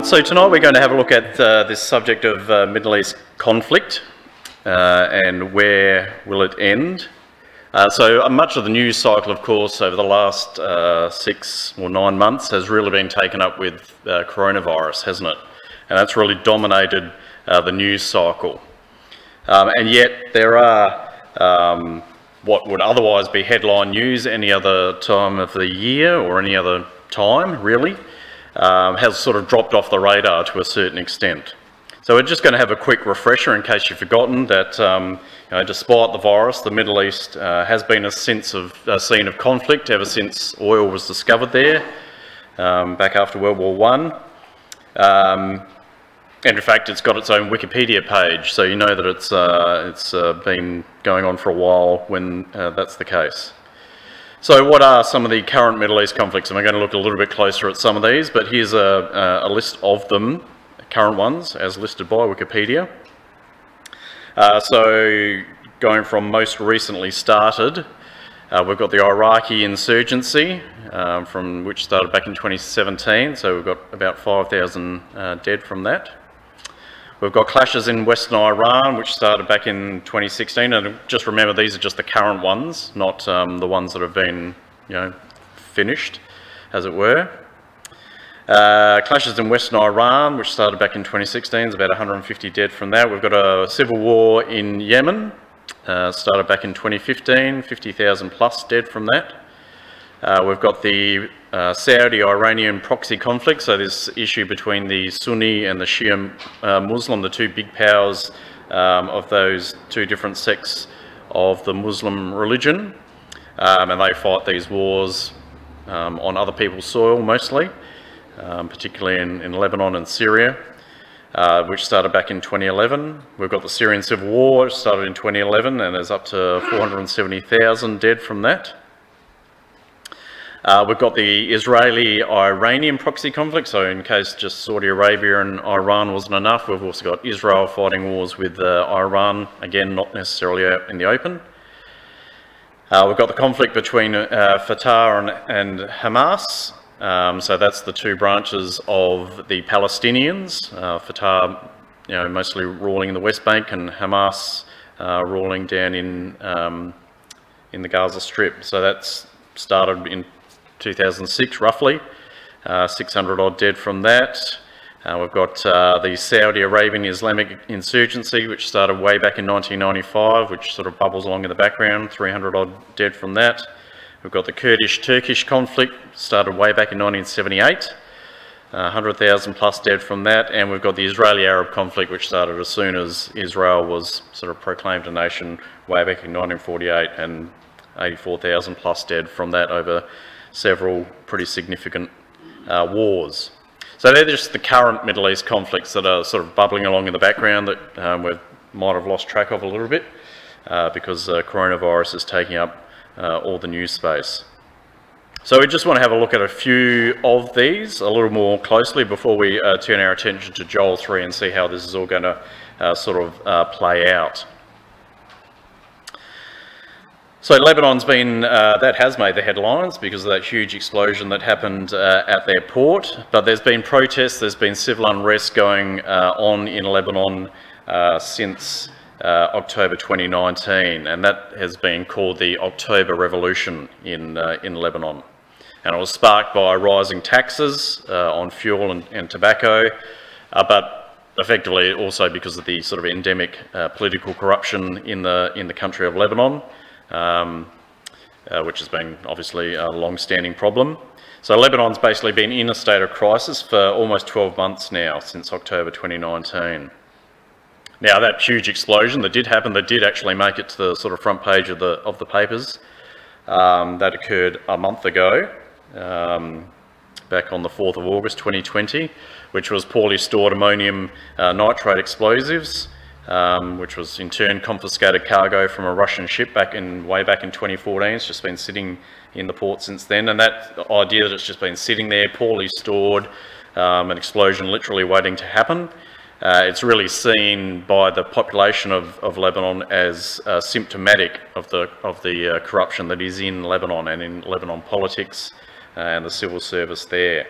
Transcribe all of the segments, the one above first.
So tonight we're going to have a look at this subject of Middle East conflict and where will it end. So much of the news cycle, of course, over the last 6 or 9 months has really been taken up with coronavirus, hasn't it? And that's really dominated the news cycle. And yet there are what would otherwise be headline news any other time of the year or any other time, really, has sort of dropped off the radar to a certain extent. So we're just going to have a quick refresher in case you've forgotten that despite the virus, the Middle East has been a scene of conflict ever since oil was discovered there, back after World War I. And in fact, it's got its own Wikipedia page, so you know that it's been going on for a while when that's the case. So what are some of the current Middle East conflicts? And we're going to look a little bit closer at some of these, but here's a list of them, current ones, as listed by Wikipedia. So going from most recently started, we've got the Iraqi insurgency, from which started back in 2017, so we've got about 5,000 dead from that. We've got clashes in Western Iran, which started back in 2016, and just remember these are just the current ones, not the ones that have been, finished, as it were. Clashes in Western Iran, which started back in 2016, there's about 150 dead from that. We've got a civil war in Yemen, started back in 2015, 50,000 plus dead from that. We've got the Saudi-Iranian proxy conflict, so this issue between the Sunni and the Shia Muslim, the two big powers of those two different sects of the Muslim religion, and they fight these wars on other people's soil mostly, particularly in Lebanon and Syria, which started back in 2011. We've got the Syrian civil war, which started in 2011, and there's up to 470,000 dead from that. We've got the Israeli-Iranian proxy conflict, so in case just Saudi Arabia and Iran wasn't enough, we've also got Israel fighting wars with Iran, again not necessarily out in the open. We've got the conflict between Fatah and Hamas, so that's the two branches of the Palestinians, Fatah mostly ruling in the West Bank and Hamas ruling down in the Gaza Strip. So that's started in 2006 roughly, 600 odd dead from that. We've got the Saudi Arabian Islamic insurgency, which started way back in 1995, which sort of bubbles along in the background, 300 odd dead from that. We've got the Kurdish-Turkish conflict, started way back in 1978, 100,000 plus dead from that. And we've got the Israeli-Arab conflict, which started as soon as Israel was sort of proclaimed a nation way back in 1948, and 84,000 plus dead from that over several pretty significant wars. So they're just the current Middle East conflicts that are sort of bubbling along in the background that we might have lost track of a little bit because coronavirus is taking up all the news space. So we just want to have a look at a few of these a little more closely before we turn our attention to Joel 3 and see how this is all going to sort of play out. So Lebanon's been, that has made the headlines because of that huge explosion that happened at their port, but there's been protests, there's been civil unrest going on in Lebanon since October 2019, and that has been called the October Revolution in Lebanon. And it was sparked by rising taxes on fuel and tobacco, but effectively also because of the sort of endemic political corruption in the country of Lebanon. Which has been obviously a long-standing problem. So Lebanon's basically been in a state of crisis for almost 12 months now, since October 2019. Now that huge explosion that did happen, that did actually make it to the sort of front page of the papers, that occurred a month ago, back on the 4th of August 2020, which was poorly stored ammonium nitrate explosives, which was in turn confiscated cargo from a Russian ship way back in 2014. It's just been sitting in the port since then, and that idea that it's just been sitting there poorly stored, an explosion literally waiting to happen, it's really seen by the population of Lebanon as symptomatic of the corruption that is in Lebanon and in Lebanon politics and the civil service there.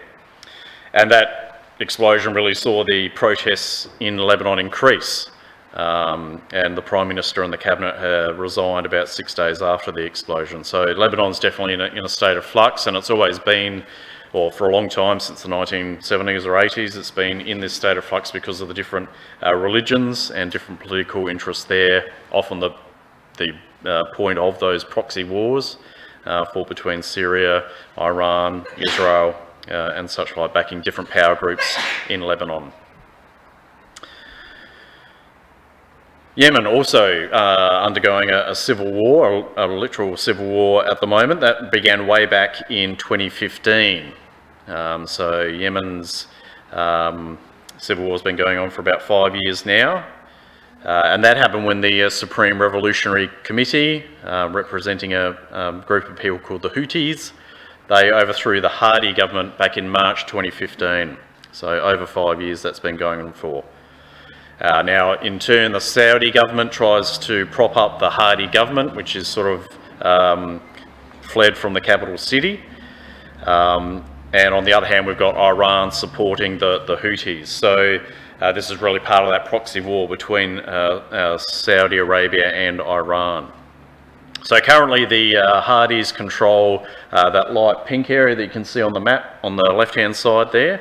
And that explosion really saw the protests in Lebanon increase, and the Prime Minister and the Cabinet resigned about 6 days after the explosion. So Lebanon's definitely in a state of flux, and it's always been, or for a long time, since the 1970s or 80s, it's been in this state of flux because of the different religions and different political interests there. Often the point of those proxy wars fought between Syria, Iran, Israel, and such like, backing different power groups in Lebanon. Yemen also undergoing a civil war, a literal civil war at the moment. That began way back in 2015. So Yemen's civil war has been going on for about 5 years now. And that happened when the Supreme Revolutionary Committee, representing a group of people called the Houthis, they overthrew the Hadi government back in March 2015. So over 5 years that's been going on for. Now, in turn, the Saudi government tries to prop up the Hadi government, which is sort of fled from the capital city. And on the other hand, we've got Iran supporting the Houthis. So this is really part of that proxy war between Saudi Arabia and Iran. So currently the Hadis control that light pink area that you can see on the map on the left-hand side there,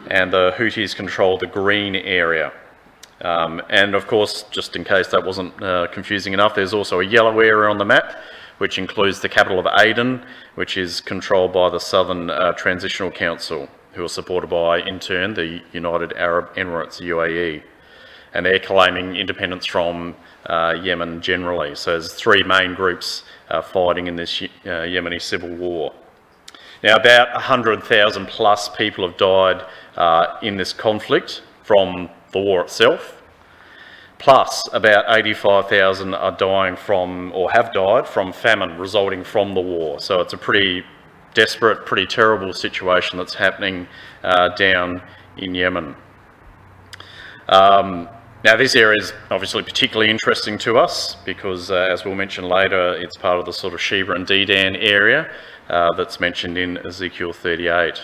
and the Houthis control the green area. And of course, just in case that wasn't confusing enough, there's also a yellow area on the map, which includes the capital of Aden, which is controlled by the Southern Transitional Council, who are supported by, in turn, the United Arab Emirates, UAE. And they're claiming independence from Yemen generally. So there's three main groups fighting in this Yemeni civil war. Now, about 100,000 plus people have died in this conflict from the war itself, plus about 85,000 are dying from, or have died from, famine resulting from the war. So it's a pretty desperate, pretty terrible situation that's happening down in Yemen. Now, this area is obviously particularly interesting to us because, as we'll mention later, it's part of the sort of Sheba and Dedan area that's mentioned in Ezekiel 38.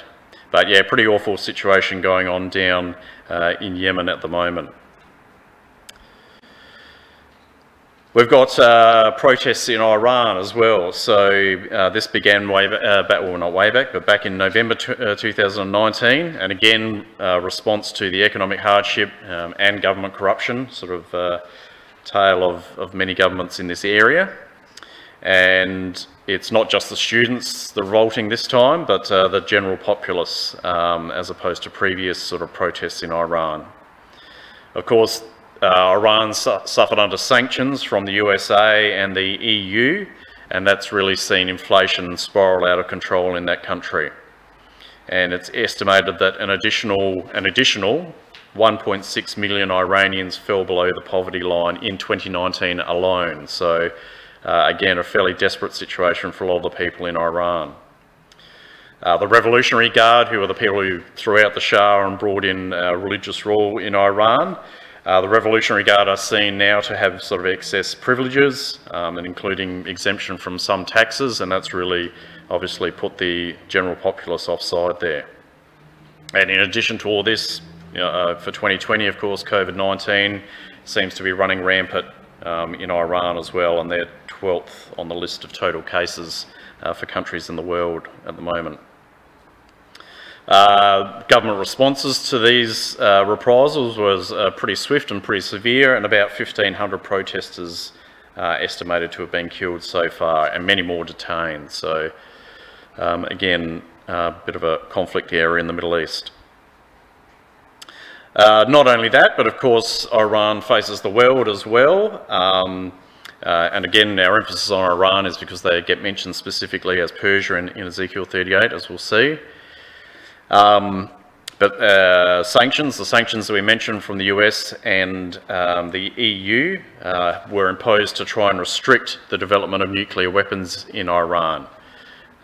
But yeah, pretty awful situation going on down in Yemen at the moment. We've got protests in Iran as well. So this began way back, well, not way back, but back in November 2019. And again, response to the economic hardship and government corruption, sort of tale of many governments in this area. And it's not just the students that are revolting this time, but the general populace, as opposed to previous sort of protests in Iran. Of course, Iran suffered under sanctions from the USA and the EU, and that's really seen inflation spiral out of control in that country. And it's estimated that an additional 1.6 million Iranians fell below the poverty line in 2019 alone. So again, a fairly desperate situation for a lot of the people in Iran. The Revolutionary Guard, who are the people who threw out the Shah and brought in religious rule in Iran, the Revolutionary Guard are seen now to have sort of excess privileges, and including exemption from some taxes, and that's really obviously put the general populace offside there. And in addition to all this, for 2020, of course, COVID-19 seems to be running rampant in Iran as well, and they're 12th on the list of total cases for countries in the world at the moment. Government responses to these reprisals was pretty swift and pretty severe, and about 1,500 protesters estimated to have been killed so far, and many more detained. So again, a bit of a conflict area in the Middle East. Not only that, but of course Iran faces the world as well. And again, our emphasis on Iran is because they get mentioned specifically as Persia in Ezekiel 38, as we'll see. The sanctions that we mentioned from the US and the EU were imposed to try and restrict the development of nuclear weapons in Iran.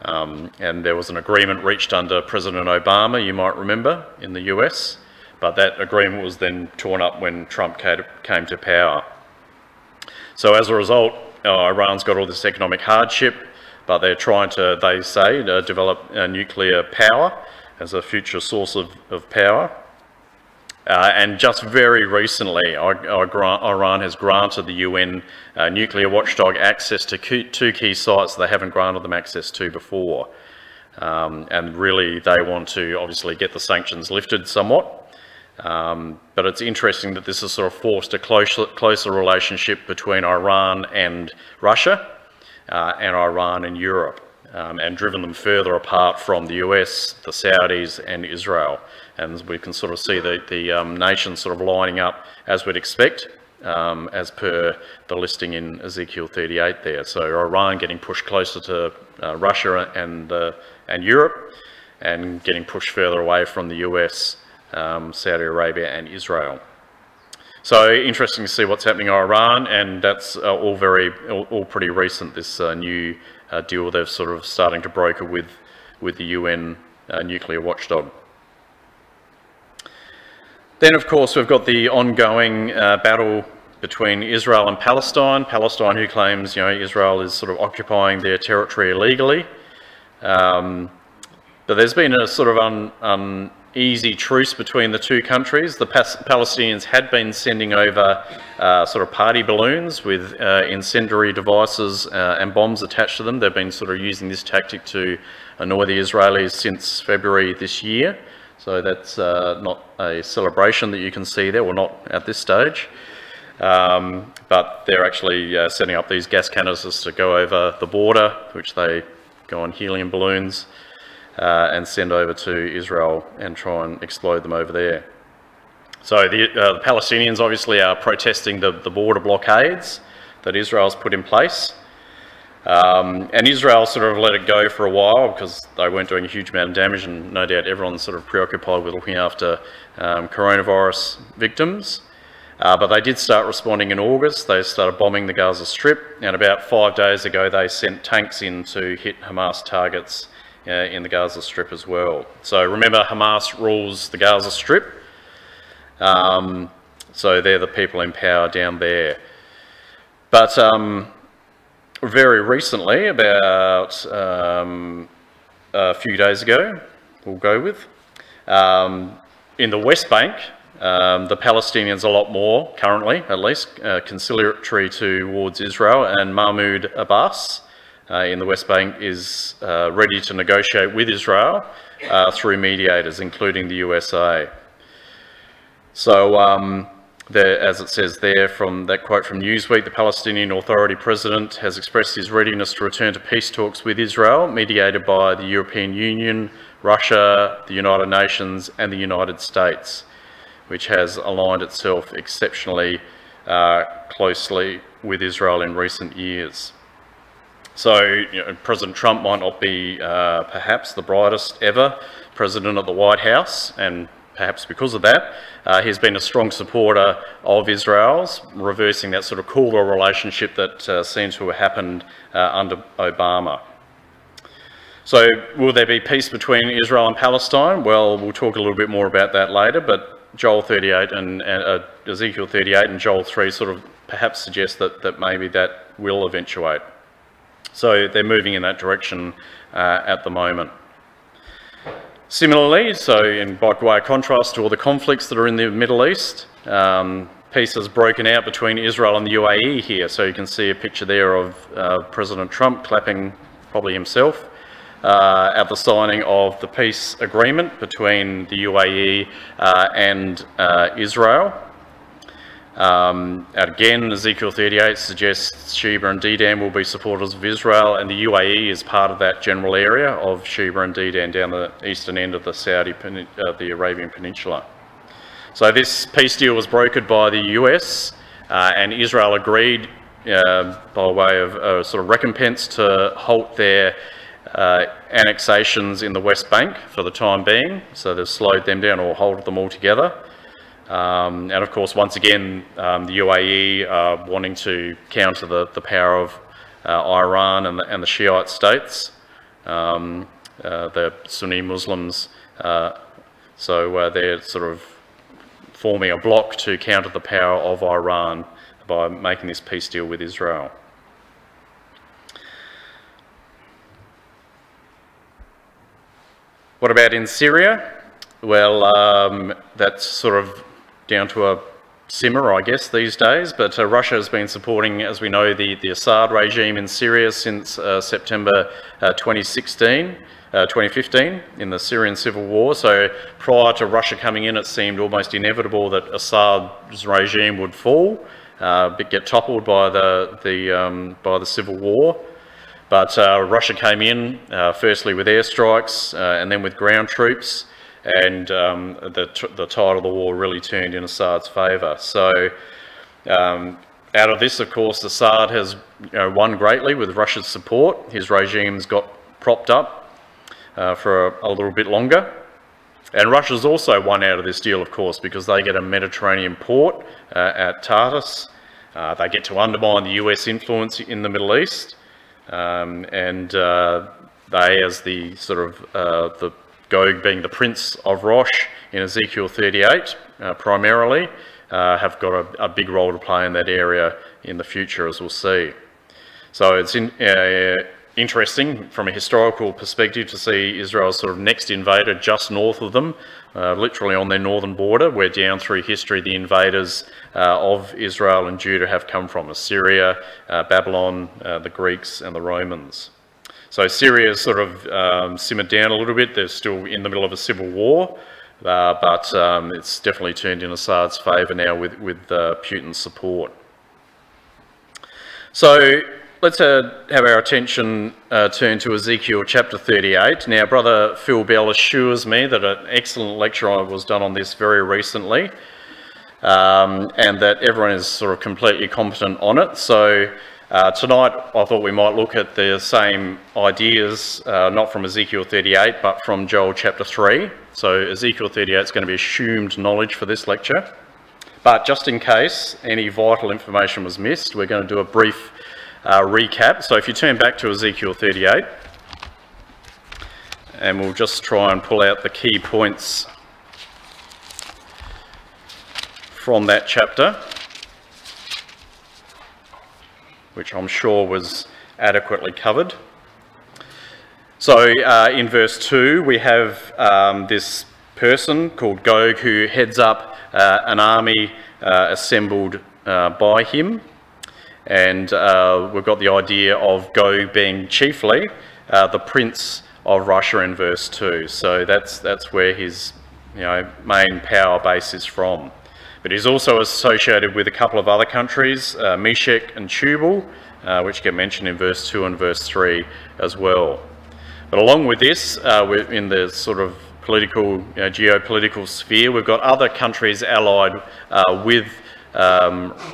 And there was an agreement reached under President Obama, you might remember, in the US, but that agreement was then torn up when Trump came to power. So as a result, Iran's got all this economic hardship, but they're trying to, they say, develop nuclear power as a future source of power. And just very recently, Iran has granted the UN nuclear watchdog access to two key sites they haven't granted them access to before. And really they want to obviously get the sanctions lifted somewhat. But it's interesting that this has sort of forced a closer relationship between Iran and Russia and Iran and Europe, and driven them further apart from the US, the Saudis and Israel. And we can sort of see the nations sort of lining up as we'd expect, as per the listing in Ezekiel 38 there. So Iran getting pushed closer to Russia and Europe, and getting pushed further away from the US, Saudi Arabia and Israel. So interesting to see what's happening in Iran, and that's all pretty recent, this new deal they're sort of starting to broker with the UN nuclear watchdog. Then of course we've got the ongoing battle between Israel and Palestine. Palestine, who claims, you know, Israel is sort of occupying their territory illegally. But there's been a sort of uneasy truce between the two countries. The Palestinians had been sending over sort of party balloons with incendiary devices and bombs attached to them. They've been sort of using this tactic to annoy the Israelis since February this year. So that's not a celebration that you can see there, well, not at this stage. But they're actually setting up these gas canisters to go over the border, which they go on helium balloons and send over to Israel and try and explode them over there. So the Palestinians obviously are protesting the border blockades that Israel's put in place. And Israel sort of let it go for a while because they weren't doing a huge amount of damage, and no doubt everyone's sort of preoccupied with looking after coronavirus victims. But they did start responding in August. They started bombing the Gaza Strip, and about 5 days ago they sent tanks in to hit Hamas targets in the Gaza Strip as well. So remember, Hamas rules the Gaza Strip, so they're the people in power down there. But very recently, about a few days ago, we'll go with, in the West Bank, the Palestinians a lot more, currently at least, conciliatory towards Israel, and Mahmoud Abbas in the West Bank is ready to negotiate with Israel through mediators, including the USA. So, as it says there from that quote from Newsweek, the Palestinian Authority president has expressed his readiness to return to peace talks with Israel, mediated by the European Union, Russia, the United Nations and the United States, which has aligned itself exceptionally closely with Israel in recent years. So, you know, President Trump might not be perhaps the brightest ever president of the White House, and perhaps because of that, he's been a strong supporter of Israel's, reversing that sort of cooler relationship that seems to have happened under Obama. So will there be peace between Israel and Palestine? Well, we'll talk a little bit more about that later, but Joel 38 and Ezekiel 38 and Joel 3 sort of perhaps suggest that maybe that will eventuate. So they're moving in that direction at the moment. Similarly, so by way of contrast to all the conflicts that are in the Middle East, peace has broken out between Israel and the UAE here. So you can see a picture there of President Trump clapping, probably himself, at the signing of the peace agreement between the UAE and Israel. And again, Ezekiel 38 suggests Sheba and Dedan will be supporters of Israel, and the UAE is part of that general area of Sheba and Dedan down the eastern end of the Arabian Peninsula. So this peace deal was brokered by the US, and Israel agreed by way of sort of recompense to halt their annexations in the West Bank for the time being. So they've slowed them down or halted them altogether. And of course, once again, the UAE are wanting to counter the power of Iran and the Shiite states, the Sunni Muslims. So they're sort of forming a bloc to counter the power of Iran by making this peace deal with Israel. What about in Syria? Well, that's sort of down to a simmer, I guess, these days, but Russia has been supporting, as we know, the Assad regime in Syria since September 2015 in the Syrian civil war. So prior to Russia coming in, it seemed almost inevitable that Assad's regime would fall, but get toppled by the civil war. But Russia came in, firstly with airstrikes and then with ground troops, and the tide of the war really turned in Assad's favour. So out of this, of course, Assad has won greatly with Russia's support. His regime's got propped up for a little bit longer. And Russia's also won out of this deal, of course, because they get a Mediterranean port at Tartus. They get to undermine the US influence in the Middle East. And they, as the sort of the Gog being the prince of Rosh in Ezekiel 38 primarily, have got a big role to play in that area in the future, as we'll see. So it's interesting from a historical perspective to see Israel's sort of next invader just north of them, literally on their northern border, where down through history the invaders of Israel and Judah have come from: Assyria, Babylon, the Greeks and the Romans. So Syria's sort of simmered down a little bit. They're still in the middle of a civil war, but it's definitely turned in Assad's favour now with Putin's support. So let's have our attention turn to Ezekiel chapter 38. Now, Brother Phil Bell assures me that an excellent lecture was done on this very recently, and that everyone is sort of completely competent on it. So tonight I thought we might look at the same ideas, not from Ezekiel 38, but from Joel chapter 3. So Ezekiel 38 is going to be assumed knowledge for this lecture. But just in case any vital information was missed, we're going to do a brief recap. So if you turn back to Ezekiel 38, and we'll just try and pull out the key points from that chapter, which I'm sure was adequately covered. So in verse 2 we have this person called Gog who heads up an army assembled by him, and we've got the idea of Gog being chiefly the prince of Russia in verse 2. So that's where his main power base is from. But he's also associated with a couple of other countries, Meshech and Tubal, which get mentioned in verse 2 and verse 3 as well. But along with this, we're in the sort of political, geopolitical sphere, we've got other countries allied with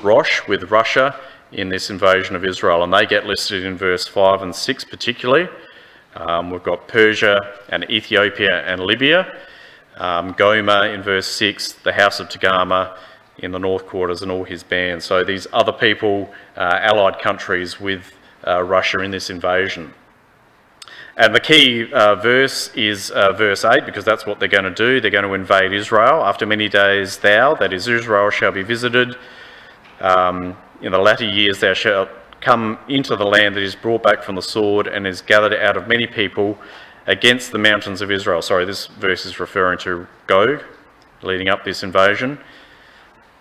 Rosh, with Russia, in this invasion of Israel, and they get listed in verse 5 and 6 particularly. We've got Persia and Ethiopia and Libya. Gomer in verse 6, the house of Togarmah in the north quarters and all his bands. So these other people, allied countries with Russia in this invasion. And the key verse is verse 8, because that's what they're going to do. They're going to invade Israel. After many days thou, that is Israel, shall be visited. In the latter years thou shalt come into the land that is brought back from the sword and is gathered out of many people against the mountains of Israel. Sorry, this verse is referring to Gog, leading up this invasion.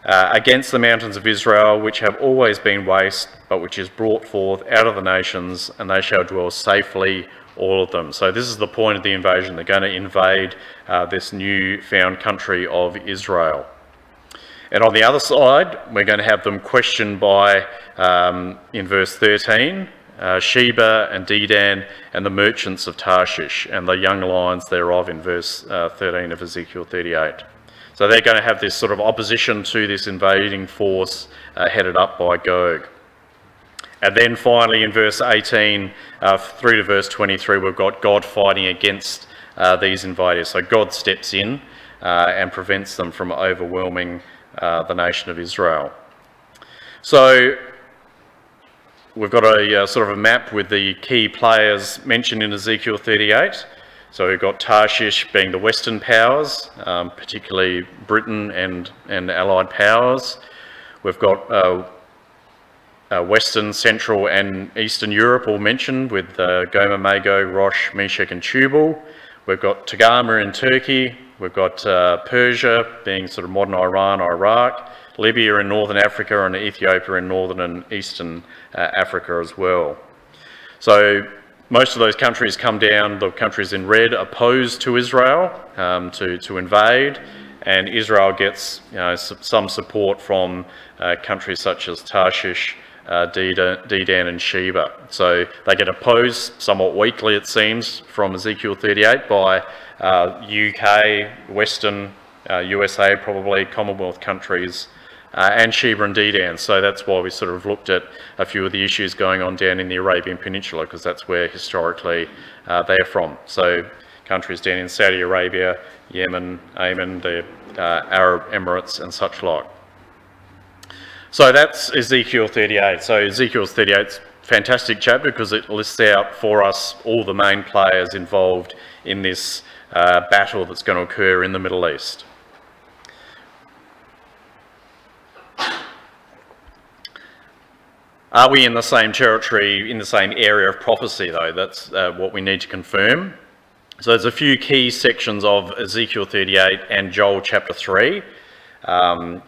Against the mountains of Israel, which have always been waste, but which is brought forth out of the nations, and they shall dwell safely, all of them. So this is the point of the invasion. They're going to invade this new found country of Israel. And on the other side, we're going to have them questioned by, in verse 13, Sheba and Dedan and the merchants of Tarshish and the young lions thereof in verse 13 of Ezekiel 38. So they're going to have this sort of opposition to this invading force headed up by Gog. And then finally in verse 18 through to verse 23, we've got God fighting against these invaders. So God steps in and prevents them from overwhelming the nation of Israel. So we've got a sort of a map with the key players mentioned in Ezekiel 38. So we've got Tarshish being the Western powers, particularly Britain and allied powers. We've got Western, Central and Eastern Europe all mentioned with Gomer, Magog, Rosh, Meshech and Tubal. We've got Togarmah in Turkey, we've got Persia being sort of modern Iran, Iraq, Libya in northern Africa, and Ethiopia in northern and eastern Africa as well. So most of those countries come down, the countries in red, opposed to Israel to invade, and Israel gets some support from countries such as Tarshish, Dedan and Sheba. So they get opposed somewhat weakly, it seems, from Ezekiel 38 by UK, Western, USA probably, Commonwealth countries, and Sheba and Dedan. So that's why we sort of looked at a few of the issues going on down in the Arabian Peninsula, because that's where historically they're from. So countries down in Saudi Arabia, Yemen, Yemen, the Arab Emirates and such like. So that's Ezekiel 38. So Ezekiel 38 is a fantastic chapter because it lists out for us all the main players involved in this battle that's going to occur in the Middle East. Are we in the same territory, in the same area of prophecy though? That's what we need to confirm. So there's a few key sections of Ezekiel 38 and Joel chapter 3.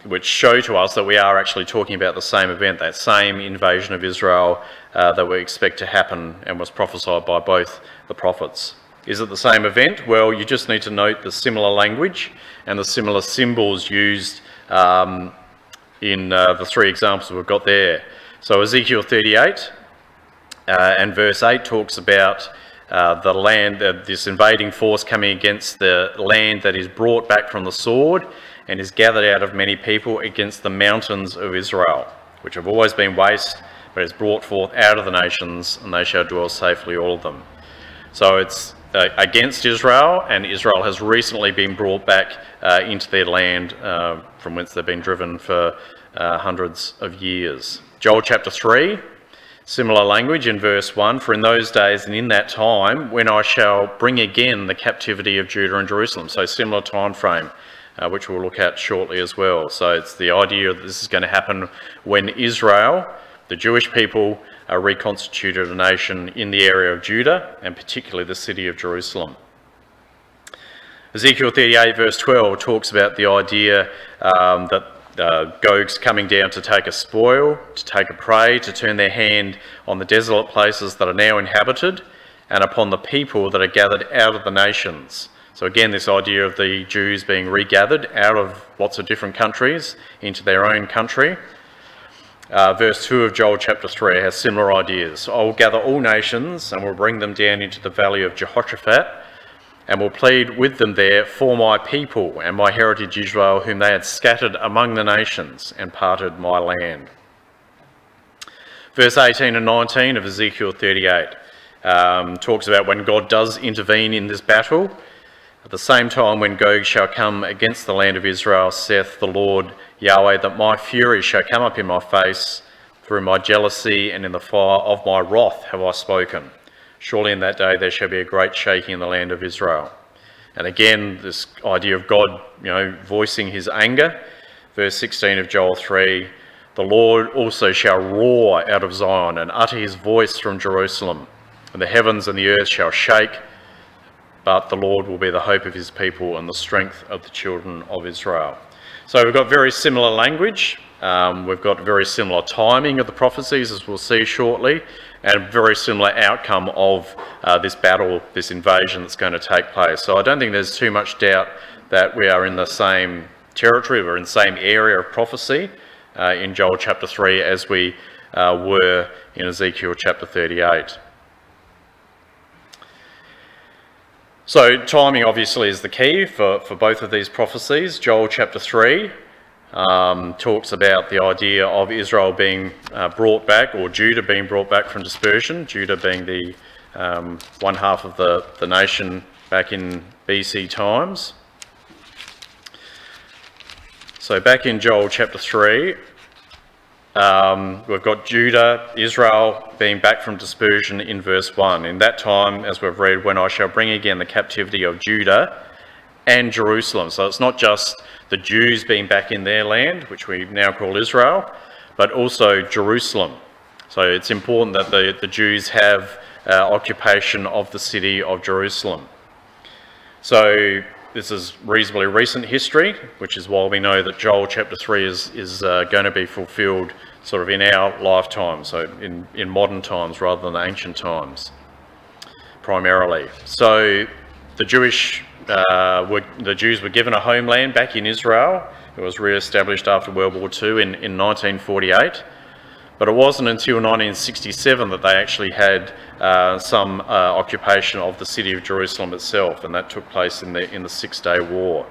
Which show to us that we are actually talking about the same event, that same invasion of Israel that we expect to happen and was prophesied by both the prophets. Is it the same event? Well, you just need to note the similar language and the similar symbols used in the three examples we've got there. So Ezekiel 38 and verse 8 talks about the land, this invading force coming against the land that is brought back from the sword and is gathered out of many people against the mountains of Israel, which have always been waste, but is brought forth out of the nations, and they shall dwell safely, all of them. So it's against Israel, and Israel has recently been brought back into their land from whence they've been driven for hundreds of years. Joel chapter 3, similar language in verse 1, for in those days and in that time when I shall bring again the captivity of Judah and Jerusalem. So similar time frame. Which we'll look at shortly as well. So it's the idea that this is going to happen when Israel, the Jewish people, are reconstituted a nation in the area of Judah, and particularly the city of Jerusalem. Ezekiel 38 verse 12 talks about the idea that Gog's coming down to take a spoil, to take a prey, to turn their hand on the desolate places that are now inhabited, and upon the people that are gathered out of the nations. So again, this idea of the Jews being regathered out of lots of different countries into their own country. Verse 2 of Joel chapter 3 has similar ideas. I will gather all nations and will bring them down into the valley of Jehoshaphat and will plead with them there for my people and my heritage Israel, whom they had scattered among the nations and parted my land. Verse 18 and 19 of Ezekiel 38 talks about when God does intervene in this battle. At the same time when Gog shall come against the land of Israel, saith the Lord Yahweh, that my fury shall come up in my face, through my jealousy and in the fire of my wrath have I spoken. Surely in that day there shall be a great shaking in the land of Israel. And again, this idea of God, voicing his anger. Verse 16 of Joel 3, the Lord also shall roar out of Zion and utter his voice from Jerusalem, and the heavens and the earth shall shake. But the Lord will be the hope of his people and the strength of the children of Israel. So we've got very similar language. We've got very similar timing of the prophecies, as we'll see shortly, and a very similar outcome of this battle, this invasion that's going to take place. So I don't think there's too much doubt that we are in the same territory, we're in the same area of prophecy in Joel chapter 3 as we were in Ezekiel chapter 38. So timing obviously is the key for both of these prophecies. Joel chapter 3 talks about the idea of Israel being brought back, or Judah being brought back from dispersion, Judah being the one half of the nation back in BC times. So back in Joel chapter 3, we've got Judah, Israel being back from dispersion in verse 1. In that time, as we've read, when I shall bring again the captivity of Judah and Jerusalem. So it's not just the Jews being back in their land, which we now call Israel, but also Jerusalem. So it's important that the Jews have occupation of the city of Jerusalem. So this is reasonably recent history, which is why we know that Joel chapter 3 is going to be fulfilled sort of in our lifetime, so in modern times rather than ancient times, primarily. So the Jews were given a homeland back in Israel. It was re-established after World War II in 1948. But it wasn't until 1967 that they actually had some occupation of the city of Jerusalem itself, and that took place in the Six-Day War.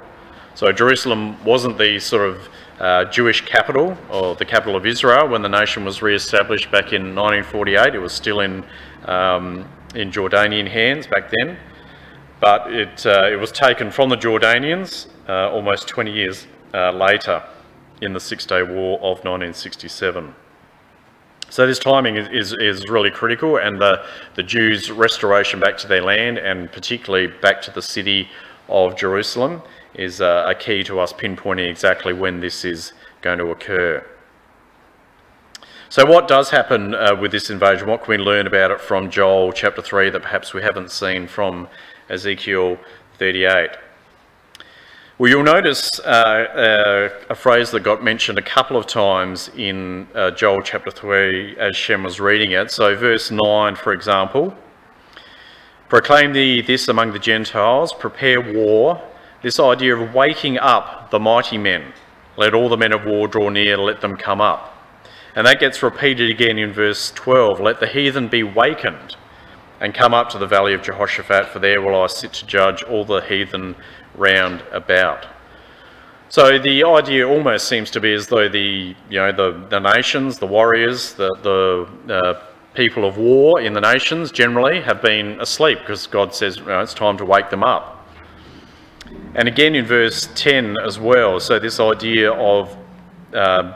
So Jerusalem wasn't the sort of Jewish capital, or the capital of Israel, when the nation was re-established back in 1948. It was still in Jordanian hands back then, but it was taken from the Jordanians almost 20 years later in the Six-Day War of 1967. So this timing is really critical, and the Jews' restoration back to their land, and particularly back to the city of Jerusalem, is a key to us pinpointing exactly when this is going to occur. So what does happen with this invasion? What can we learn about it from Joel chapter 3 that perhaps we haven't seen from Ezekiel 38? Well, you'll notice a phrase that got mentioned a couple of times in Joel chapter 3 as Shem was reading it. So verse 9, for example, proclaim this among the Gentiles, prepare war. This idea of waking up the mighty men. Let all the men of war draw near, let them come up. And that gets repeated again in verse 12. Let the heathen be wakened and come up to the valley of Jehoshaphat, for there will I sit to judge all the heathen round about. So the idea almost seems to be as though the nations, the warriors, the people of war in the nations generally have been asleep, because God says it's time to wake them up. And again in verse 10 as well, so this idea of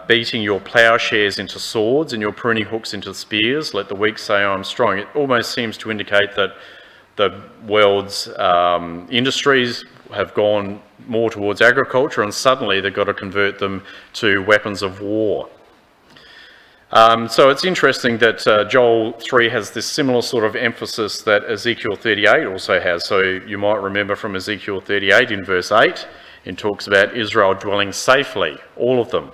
beating your ploughshares into swords and your pruning hooks into spears, let the weak say I'm strong. It almost seems to indicate that the world's industries have gone more towards agriculture, and suddenly they've got to convert them to weapons of war. So it's interesting that Joel 3 has this similar sort of emphasis that Ezekiel 38 also has. So you might remember from Ezekiel 38 in verse 8, it talks about Israel dwelling safely, all of them.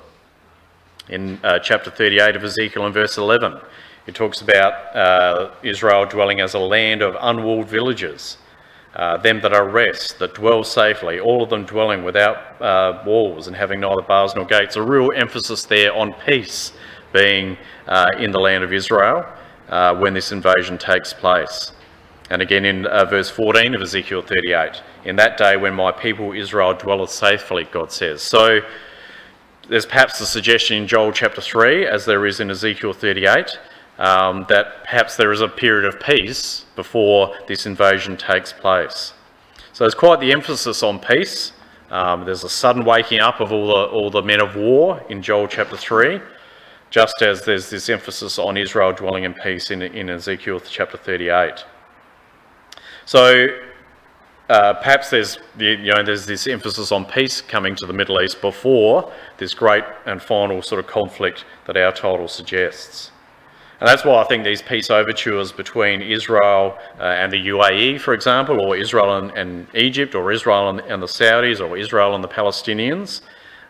In chapter 38 of Ezekiel in verse 11, it talks about Israel dwelling as a land of unwalled villages, them that are rest, that dwell safely, all of them dwelling without walls and having neither bars nor gates. A real emphasis there on peace being in the land of Israel when this invasion takes place. And again in verse 14 of Ezekiel 38, in that day when my people Israel dwelleth safely, God says. So there's perhaps a suggestion in Joel chapter 3, as there is in Ezekiel 38, that perhaps there is a period of peace before this invasion takes place. So there's quite the emphasis on peace. There's a sudden waking up of all the men of war in Joel chapter 3, just as there's this emphasis on Israel dwelling in peace in Ezekiel chapter 38. So perhaps there's this emphasis on peace coming to the Middle East before this great and final sort of conflict that our title suggests. And that's why I think these peace overtures between Israel and the UAE, for example, or Israel and Egypt, or Israel and the Saudis, or Israel and the Palestinians,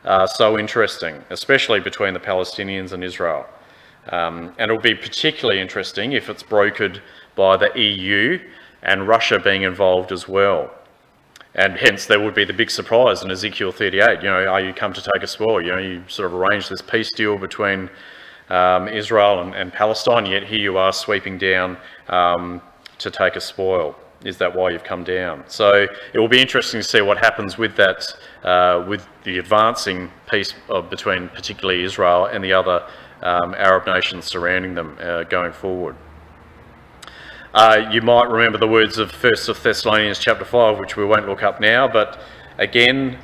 are so interesting, especially between the Palestinians and Israel. And it'll be particularly interesting if it's brokered by the EU and Russia being involved as well. And hence there would be the big surprise in Ezekiel 38, are you come to take a spoil? You sort of arranged this peace deal between Israel and Palestine, yet here you are sweeping down to take a spoil. Is that why you've come down? So it will be interesting to see what happens with that, with the advancing peace between particularly Israel and the other Arab nations surrounding them going forward. You might remember the words of 1 Thessalonians chapter 5, which we won't look up now, but again,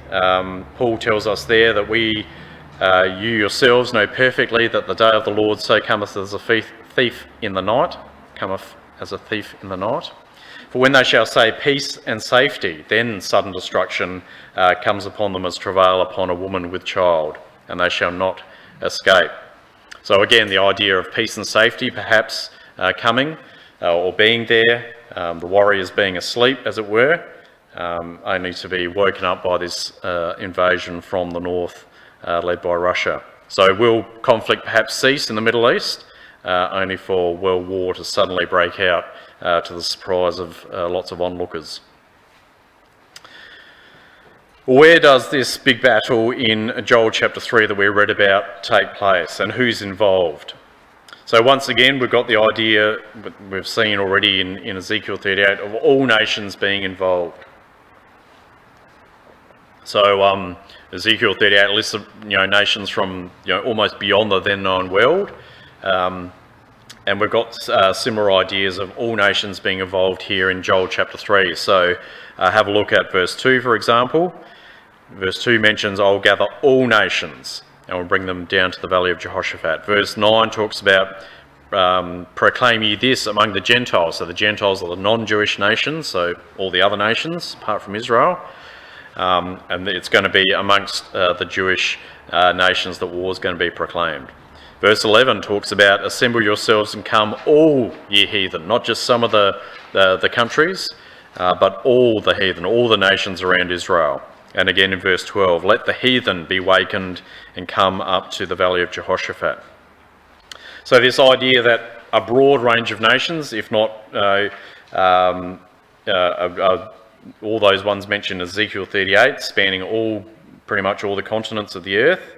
Paul tells us there that you yourselves know perfectly that the day of the Lord so cometh as a thief in the night, cometh as a thief in the night. For when they shall say peace and safety, then sudden destruction comes upon them as travail upon a woman with child, and they shall not escape. So again, the idea of peace and safety perhaps coming or being there, the warriors being asleep, as it were, only to be woken up by this invasion from the north led by Russia. So will conflict perhaps cease in the Middle East, only for world war to suddenly break out to the surprise of lots of onlookers? Where does this big battle in Joel chapter 3 that we read about take place, and who's involved? So once again, we've got the idea, we've seen already in Ezekiel 38, of all nations being involved. So Ezekiel 38 lists nations from almost beyond the then known world, and we've got similar ideas of all nations being involved here in Joel chapter 3. So have a look at verse 2, for example. Verse 2 mentions, "I'll gather all nations and will bring them down to the valley of Jehoshaphat." Verse 9 talks about, "Proclaim ye this among the Gentiles." So the Gentiles are the non-Jewish nations, so all the other nations apart from Israel. And it's going to be amongst the Jewish nations that war is going to be proclaimed. Verse 11 talks about, "Assemble yourselves and come, all ye heathen," not just some of the countries, but all the heathen, all the nations around Israel. And again in verse 12, "Let the heathen be wakened and come up to the valley of Jehoshaphat." So this idea that a broad range of nations, if not all those ones mentioned in Ezekiel 38, spanning pretty much all the continents of the earth,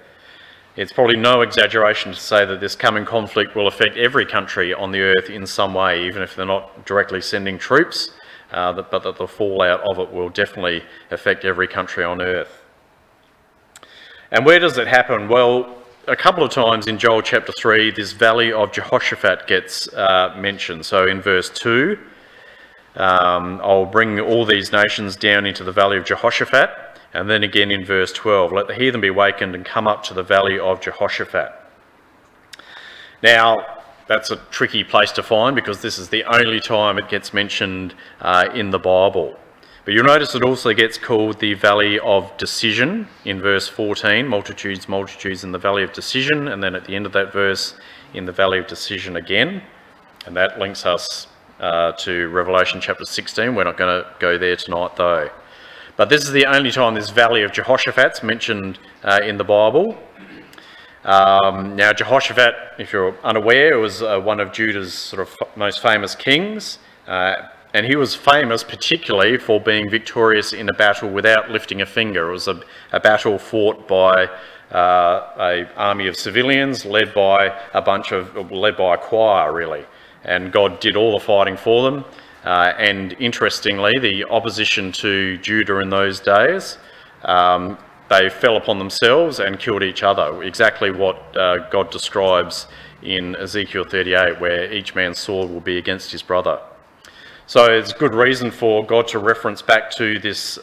it's probably no exaggeration to say that this coming conflict will affect every country on the earth in some way, even if they're not directly sending troops. But that the fallout of it will definitely affect every country on earth. And where does it happen? Well, a couple of times in Joel chapter 3, this valley of Jehoshaphat gets mentioned. So in verse 2, "I'll bring all these nations down into the valley of Jehoshaphat." And then again in verse 12, "Let the heathen be wakened and come up to the valley of Jehoshaphat." Now, that's a tricky place to find because this is the only time it gets mentioned in the Bible. But you'll notice it also gets called the Valley of Decision in verse 14, "Multitudes, multitudes in the Valley of Decision," and then at the end of that verse, "in the Valley of Decision" again. And that links us to Revelation chapter 16. We're not going to go there tonight though. But this is the only time this Valley of Jehoshaphat's mentioned in the Bible. Now Jehoshaphat, if you're unaware, was one of Judah's sort of most famous kings, and he was famous particularly for being victorious in a battle without lifting a finger. It was a battle fought by an army of civilians led by a choir really, and God did all the fighting for them. And interestingly, the opposition to Judah in those days, they fell upon themselves and killed each other, exactly what God describes in Ezekiel 38, where each man's sword will be against his brother. So it's good reason for God to reference back to this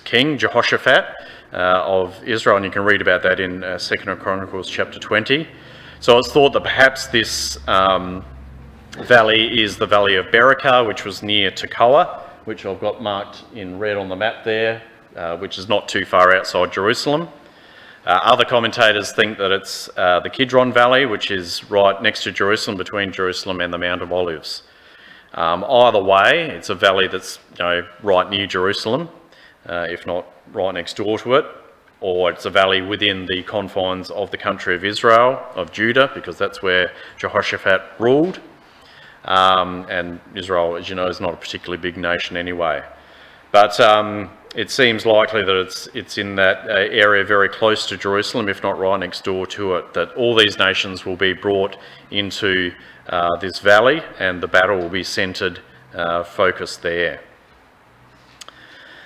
king, Jehoshaphat of Israel, and you can read about that in 2 Chronicles chapter 20. So it's thought that perhaps this valley is the valley of Berakah, which was near Tekoa, which I've got marked in red on the map there, which is not too far outside Jerusalem. Other commentators think that it's the Kidron Valley, which is right next to Jerusalem, between Jerusalem and the Mount of Olives. Either way, it's a valley that's right near Jerusalem, if not right next door to it, or it's a valley within the confines of the country of Israel, of Judah, because that's where Jehoshaphat ruled. And Israel, as you know, is not a particularly big nation anyway. But it seems likely that it's in that area very close to Jerusalem, if not right next door to it, that all these nations will be brought into this valley and the battle will be centred, focused there.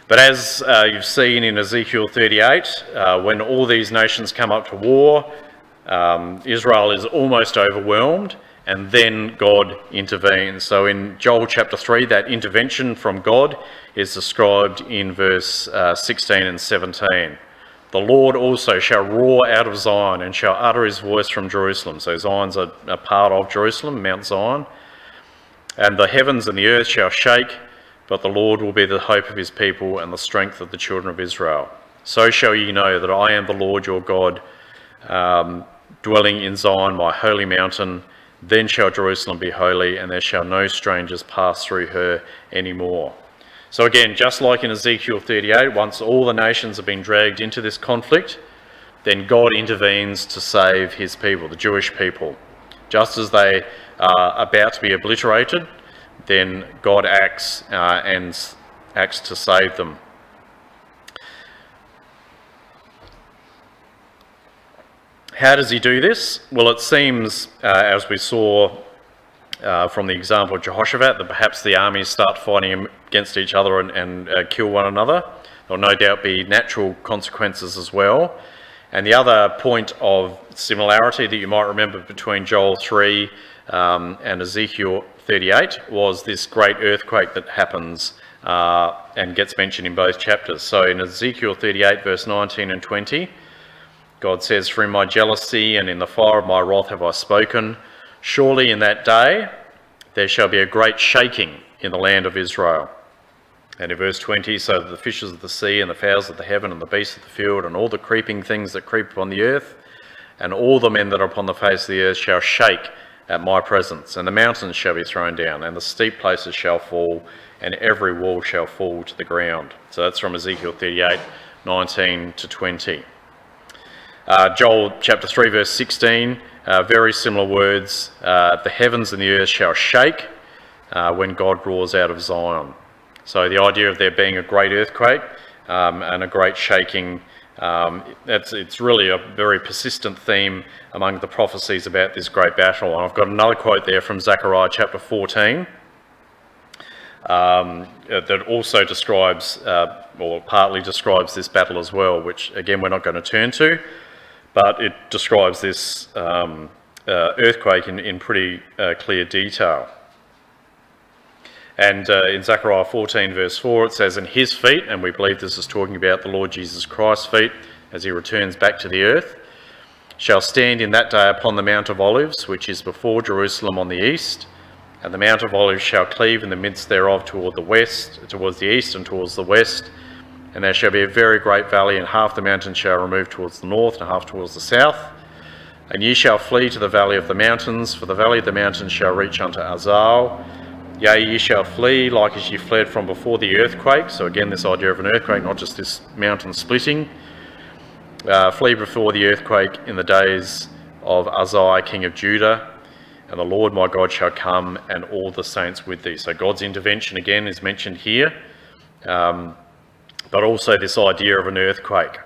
But as you've seen in Ezekiel 38, when all these nations come up to war, Israel is almost overwhelmed, and then God intervenes. So in Joel chapter 3, that intervention from God is described in verse 16 and 17. "The Lord also shall roar out of Zion and shall utter his voice from Jerusalem." So Zion's a part of Jerusalem, Mount Zion. "And the heavens and the earth shall shake, but the Lord will be the hope of his people and the strength of the children of Israel. So shall ye know that I am the Lord your God, dwelling in Zion, my holy mountain. Then shall Jerusalem be holy, and there shall no strangers pass through her any more." So again, just like in Ezekiel 38, once all the nations have been dragged into this conflict, then God intervenes to save his people, the Jewish people. Just as they are about to be obliterated, then God acts and acts to save them. How does he do this? Well, it seems, as we saw from the example of Jehoshaphat, that perhaps the armies start fighting against each other and kill one another. There will no doubt be natural consequences as well. And the other point of similarity that you might remember between Joel 3 and Ezekiel 38 was this great earthquake that happens and gets mentioned in both chapters. So in Ezekiel 38 verse 19 and 20, God says, "For in my jealousy and in the fire of my wrath have I spoken. Surely in that day there shall be a great shaking in the land of Israel." And in verse 20, "So that the fishes of the sea and the fowls of the heaven and the beasts of the field and all the creeping things that creep upon the earth and all the men that are upon the face of the earth shall shake at my presence, and the mountains shall be thrown down, and the steep places shall fall, and every wall shall fall to the ground." So that's from Ezekiel 38, 19 to 20. Joel chapter 3 verse 16, very similar words. "The heavens and the earth shall shake when God roars out of Zion." So the idea of there being a great earthquake and a great shaking, it's really a very persistent theme among the prophecies about this great battle. And I've got another quote there from Zechariah chapter 14 that also describes, or partly describes this battle as well, which again we're not going to turn to, but it describes this earthquake in pretty clear detail. And in Zechariah 14 verse 4 it says, "And his feet," and we believe this is talking about the Lord Jesus Christ's feet as he returns back to the earth, "shall stand in that day upon the Mount of Olives, which is before Jerusalem on the east, and the Mount of Olives shall cleave in the midst thereof toward the west, towards the east and towards the west, and there shall be a very great valley, and half the mountain shall remove towards the north and half towards the south. And ye shall flee to the valley of the mountains, for the valley of the mountains shall reach unto Azal. Yea, ye shall flee like as ye fled from before the earthquake." So again, this idea of an earthquake, not just this mountain splitting. "Flee before the earthquake in the days of Uzziah, king of Judah, and the Lord my God shall come, and all the saints with thee." So God's intervention again is mentioned here, but also this idea of an earthquake.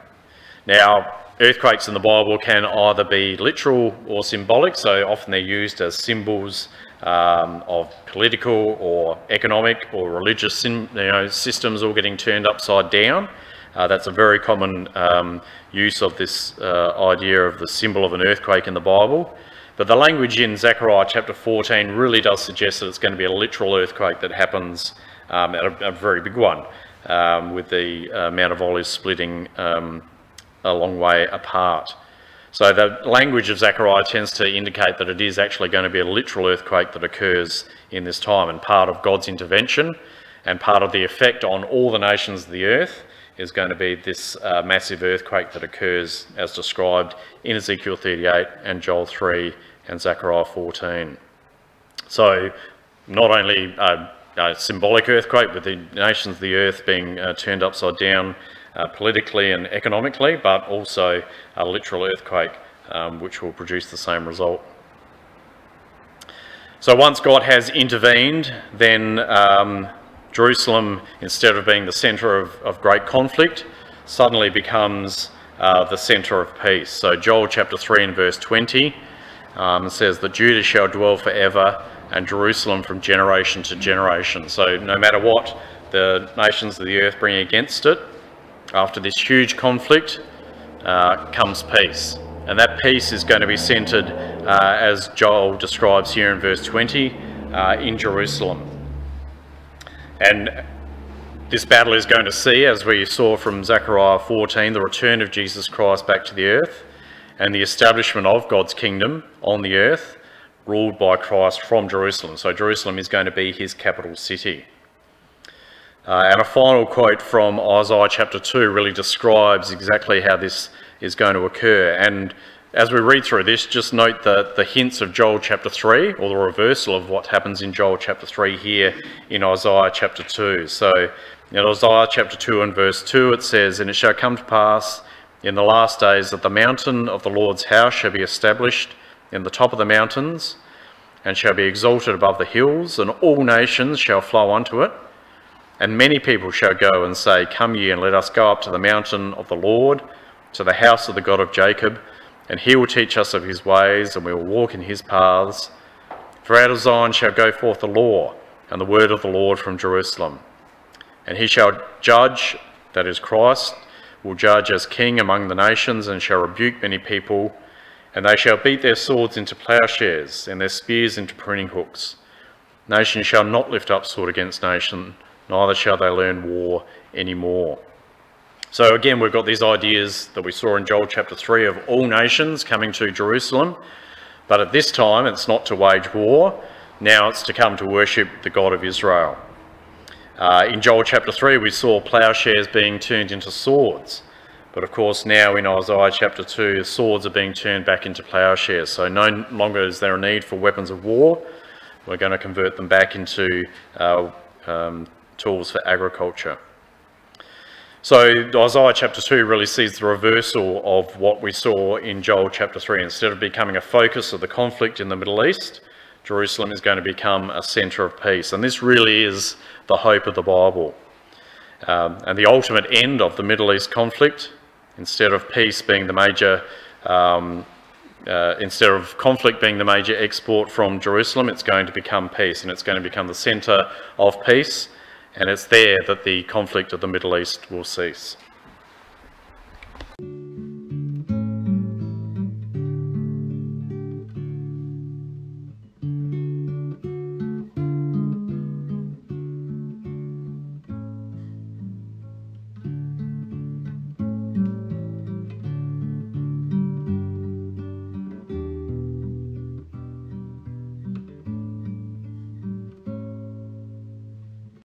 Now, earthquakes in the Bible can either be literal or symbolic, so often they're used as symbols of political or economic or religious systems all getting turned upside down. That's a very common use of this idea of the symbol of an earthquake in the Bible. But the language in Zechariah chapter 14 really does suggest that it's going to be a literal earthquake that happens, a very big one, with the Mount of Olives splitting a long way apart. So the language of Zechariah tends to indicate that it is actually going to be a literal earthquake that occurs in this time, and part of God's intervention and part of the effect on all the nations of the earth is going to be this massive earthquake that occurs as described in Ezekiel 38 and Joel 3 and Zechariah 14. So not only a symbolic earthquake with the nations of the earth being turned upside down politically and economically, but also a literal earthquake which will produce the same result. So once God has intervened, then Jerusalem, instead of being the centre of great conflict, suddenly becomes the centre of peace. So Joel chapter 3 and verse 20 says that Judah shall dwell forever and Jerusalem from generation to generation. So no matter what the nations of the earth bring against it, after this huge conflict comes peace. And that peace is going to be centred, as Joel describes here in verse 20, in Jerusalem. And this battle is going to see, as we saw from Zechariah 14, the return of Jesus Christ back to the earth and the establishment of God's kingdom on the earth, ruled by Christ from Jerusalem. So Jerusalem is going to be his capital city. And a final quote from Isaiah chapter 2 really describes exactly how this is going to occur. And as we read through this, just note the hints of Joel chapter 3, or the reversal of what happens in Joel chapter 3 here in Isaiah chapter 2. So In Isaiah chapter 2 and verse 2 it says, "And it shall come to pass in the last days that the mountain of the Lord's house shall be established in the top of the mountains, and shall be exalted above the hills, and all nations shall flow unto it. And many people shall go and say, Come ye, and let us go up to the mountain of the Lord, to the house of the God of Jacob, and he will teach us of his ways, and we will walk in his paths. For out of Zion shall go forth the law, and the word of the Lord from Jerusalem. And he shall judge," that is Christ, "will judge as king among the nations, and shall rebuke many people. And they shall beat their swords into plowshares, and their spears into pruning hooks. Nation shall not lift up sword against nation, neither shall they learn war any more." So again, we've got these ideas that we saw in Joel chapter 3 of all nations coming to Jerusalem. But at this time, it's not to wage war. Now it's to come to worship the God of Israel. In Joel chapter 3, we saw plowshares being turned into swords. But of course, now in Isaiah chapter 2, swords are being turned back into plowshares. So no longer is there a need for weapons of war. We're going to convert them back into tools for agriculture. So Isaiah chapter 2 really sees the reversal of what we saw in Joel chapter 3. Instead of becoming a focus of the conflict in the Middle East, Jerusalem is going to become a centre of peace. And this really is the hope of the Bible. And the ultimate end of the Middle East conflict, instead of peace being the major, instead of conflict being the major export from Jerusalem, it's going to become peace, and it's going to become the centre of peace. And it's there that the conflict of the Middle East will cease.